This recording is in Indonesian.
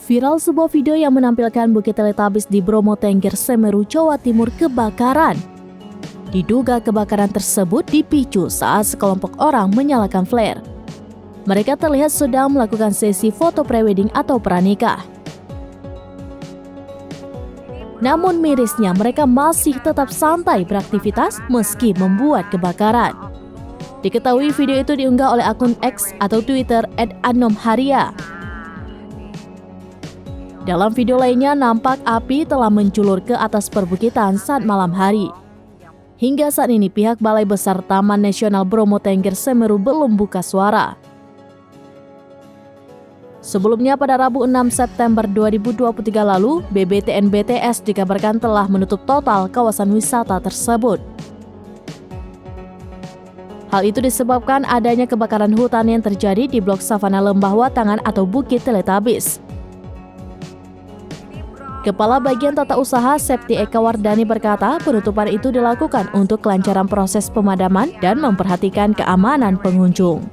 Viral sebuah video yang menampilkan Bukit Teletubbies di Bromo Tengger, Semeru, Jawa Timur kebakaran. Diduga kebakaran tersebut dipicu saat sekelompok orang menyalakan flare. Mereka terlihat sedang melakukan sesi foto prewedding atau pranikah. Namun mirisnya mereka masih tetap santai beraktivitas meski membuat kebakaran. Diketahui video itu diunggah oleh akun X atau Twitter @anomharia. Dalam video lainnya nampak api telah menjulur ke atas perbukitan saat malam hari. Hingga saat ini pihak Balai Besar Taman Nasional Bromo Tengger Semeru belum buka suara. Sebelumnya pada Rabu 6 September 2023 lalu, BBTN-BTS dikabarkan telah menutup total kawasan wisata tersebut. Hal itu disebabkan adanya kebakaran hutan yang terjadi di blok Savana Lembah Watangan atau Bukit Teletubbies. Kepala Bagian Tata Usaha Septi Eka Wardani berkata penutupan itu dilakukan untuk kelancaran proses pemadaman dan memperhatikan keamanan pengunjung.